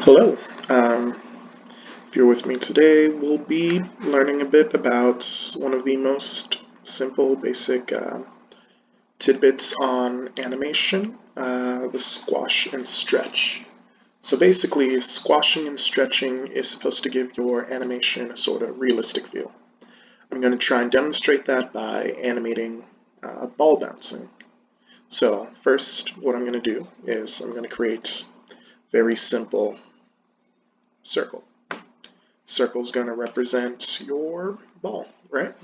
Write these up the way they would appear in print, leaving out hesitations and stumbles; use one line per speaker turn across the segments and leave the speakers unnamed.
Hello. Um, if you're with me today, we'll be learning a bit about one of the most simple, basic tidbits on animation, the squash and stretch. So basically, squashing and stretching is supposed to give your animation a sort of realistic feel. I'm going to try and demonstrate that by animating ball bouncing. So first, what I'm going to do is I'm going to create very simple circle. Circle is going to represent your ball, right?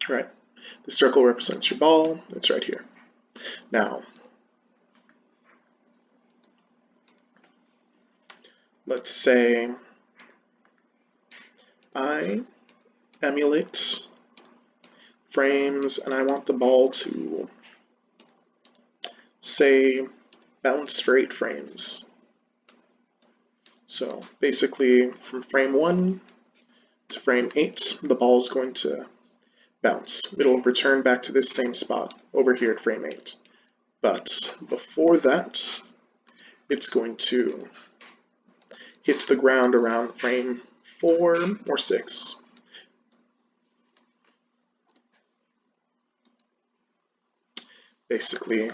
Right. The circle represents your ball. It's right here. Now, let's say I emulate frames and I want the ball to, say, bounce for 8 frames. So basically, from frame 1 to frame 8, the ball is going to bounce. It'll return back to this same spot over here at frame 8. But before that, it's going to hit the ground around frame 4 or 6. Basically,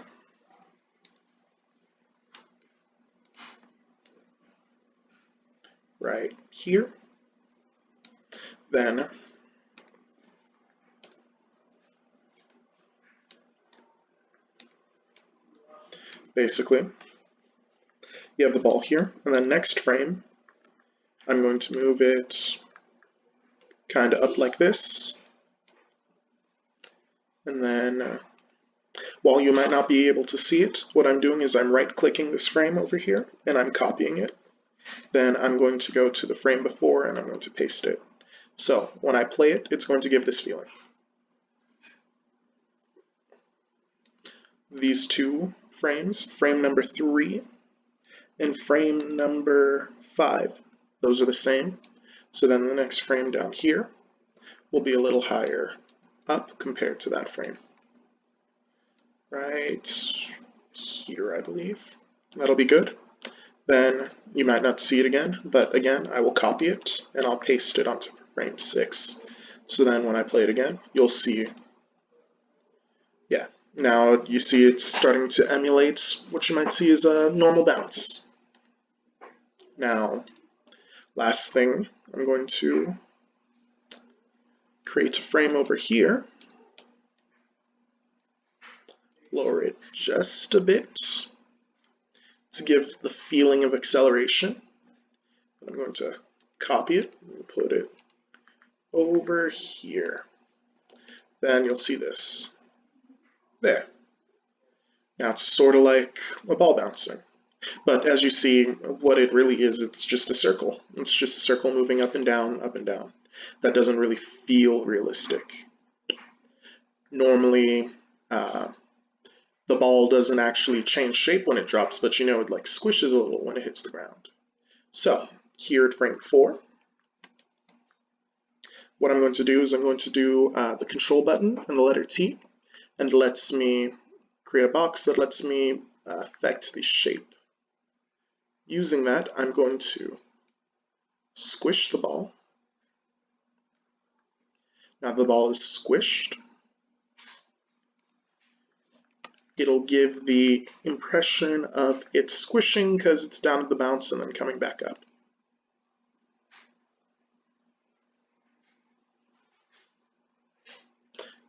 right here. Then basically, you have the ball here, and then next frame, I'm going to move it kind of up like this. And then, while you might not be able to see it, what I'm doing is I'm right-clicking this frame over here, and I'm copying it. Then I'm going to go to the frame before, and I'm going to paste it. So when I play it, it's going to give this feeling. These two frames, frame number 3 and frame number 5, those are the same. So then the next frame down here will be a little higher up compared to that frame. Right here, I believe. That'll be good. Then you might not see it again, but again, I will copy it and I'll paste it onto frame 6. So then when I play it again, you'll see, yeah, now you see it's starting to emulate what you might see as a normal bounce. Now, last thing, I'm going to create a frame over here, lower it just a bit to give the feeling of acceleration. I'm going to copy it and put it over here. Then you'll see this. There. Now it's sort of like a ball bouncing. But as you see, what it really is, it's just a circle. It's just a circle moving up and down, up and down. That doesn't really feel realistic. Normally, the ball doesn't actually change shape when it drops, but you know it like squishes a little when it hits the ground. So here at frame 4, what I'm going to do is I'm going to do the control button and the letter T, and it lets me create a box that lets me affect the shape. Using that, I'm going to squish the ball. Now the ball is squished. It'll give the impression of it squishing because it's down at the bounce and then coming back up.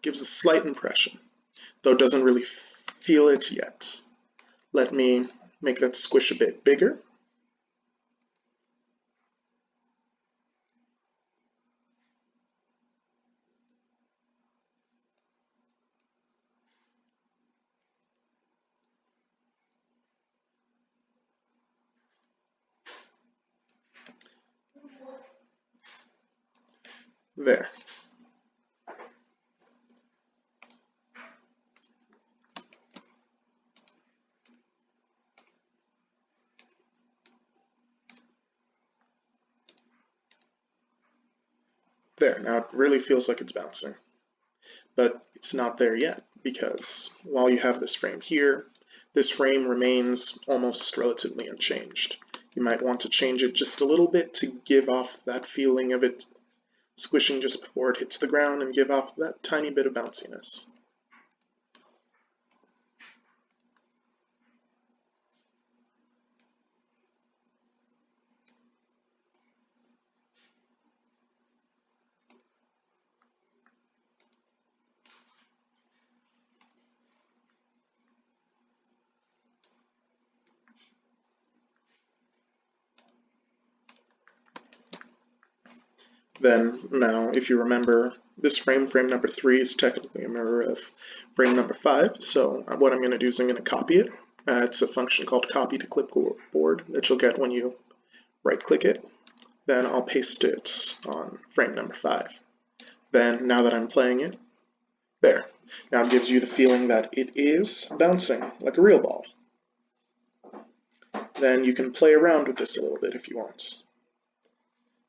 Gives a slight impression, though it doesn't really feel it yet. Let me make that squish a bit bigger. There. There, now it really feels like it's bouncing. But it's not there yet, because while you have this frame here, this frame remains almost relatively unchanged. You might want to change it just a little bit to give off that feeling of it squishing just before it hits the ground and give off that tiny bit of bounciness. Then now, if you remember, this frame number 3, is technically a mirror of frame number 5. So what I'm going to do is I'm going to copy it. It's a function called copy to clipboard that you'll get when you right-click it. Then I'll paste it on frame number 5. Then now that I'm playing it, there. Now it gives you the feeling that it is bouncing like a real ball. Then you can play around with this a little bit if you want.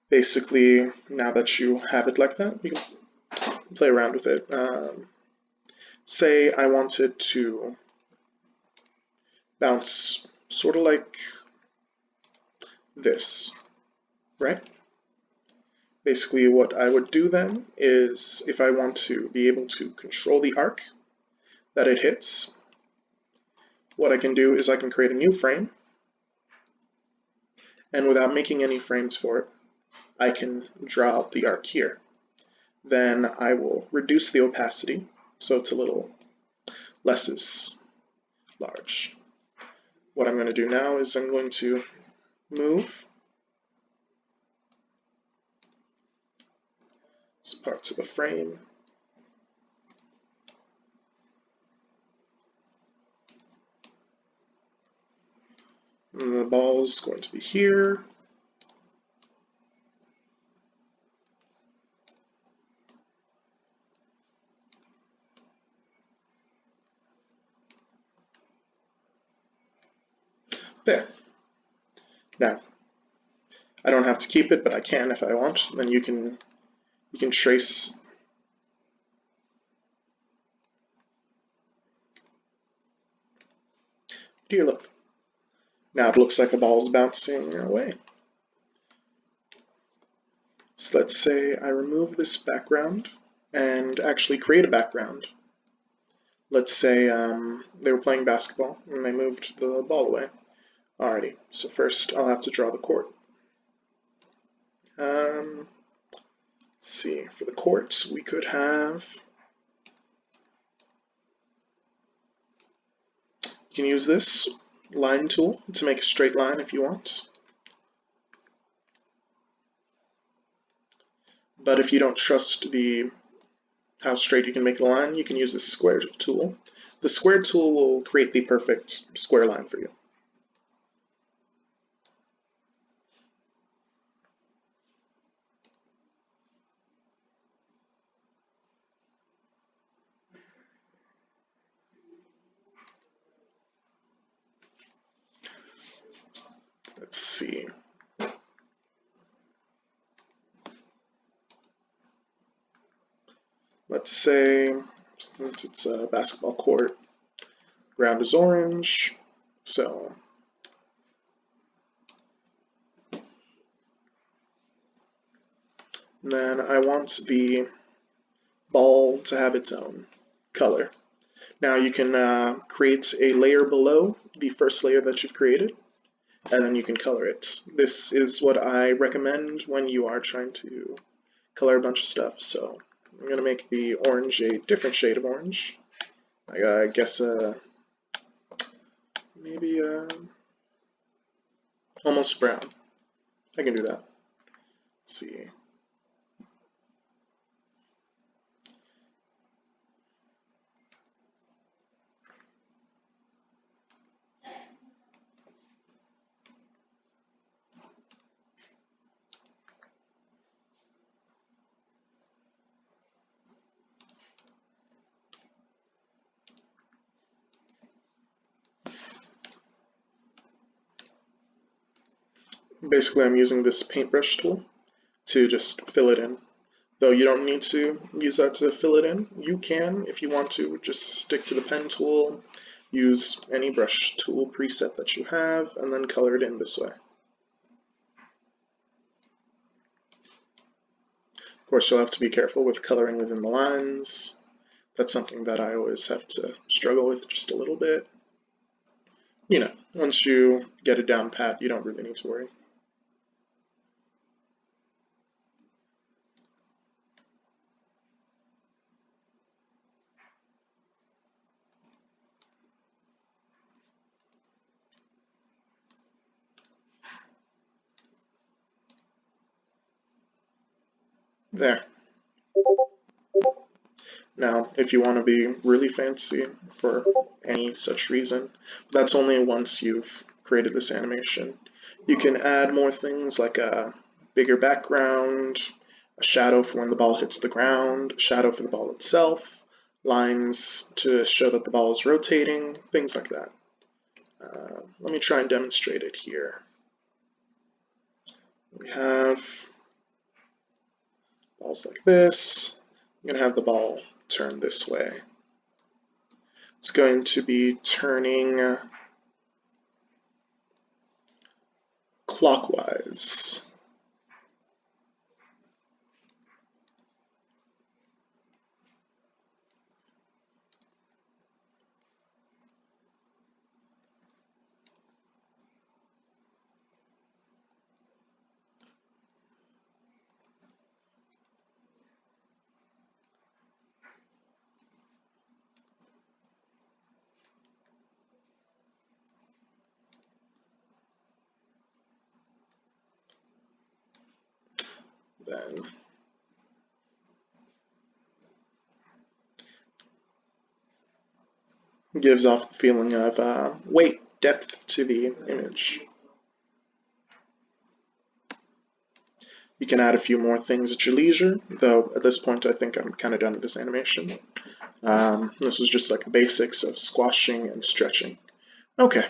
Basically, now that you have it like that, you can play around with it. Say I wanted to bounce sort of like this, right? Basically, what I would do then is, if I want to be able to control the arc that it hits, what I can do is I can create a new frame, and without making any frames for it, I can draw out the arc here. Then I will reduce the opacity so it's a little less is large. What I'm going to do now is I'm going to move parts of the frame. And the ball is going to be here. There. Now, I don't have to keep it, but I can if I want. Then you can trace here. Look. Now it looks like a ball's bouncing away. So let's say I remove this background and actually create a background. Let's say they were playing basketball and they moved the ball away. Alrighty, so first I'll have to draw the court. Let's see, for the court we could have, you can use this line tool to make a straight line if you want. But if you don't trust how straight you can make a line, you can use this square tool. The square tool will create the perfect square line for you. Let's see. Let's say, since it's a basketball court, ground is orange, so and then I want the ball to have its own color. Now you can create a layer below the first layer that you've created, and then you can color it. This is what I recommend when you are trying to color a bunch of stuff. So I'm going to make the orange a different shade of orange. I guess maybe almost brown. I can do that. Let's see. Basically, I'm using this paintbrush tool to just fill it in. Though you don't need to use that to fill it in. You can, if you want to, just stick to the pen tool, use any brush tool preset that you have, and then color it in this way. Of course, you'll have to be careful with coloring within the lines. That's something that I always have to struggle with just a little bit. You know, once you get it down pat, you don't really need to worry. There. Now, if you want to be really fancy for any such reason, that's only once you've created this animation. You can add more things like a bigger background, a shadow for when the ball hits the ground, a shadow for the ball itself, lines to show that the ball is rotating, things like that. Let me try and demonstrate it here. We have balls like this. I'm going to have the ball turn this way. It's going to be turning clockwise. Then gives off the feeling of weight, depth to the image. You can add a few more things at your leisure, though at this point I think I'm kind of done with this animation. This was just like the basics of squashing and stretching. Okay,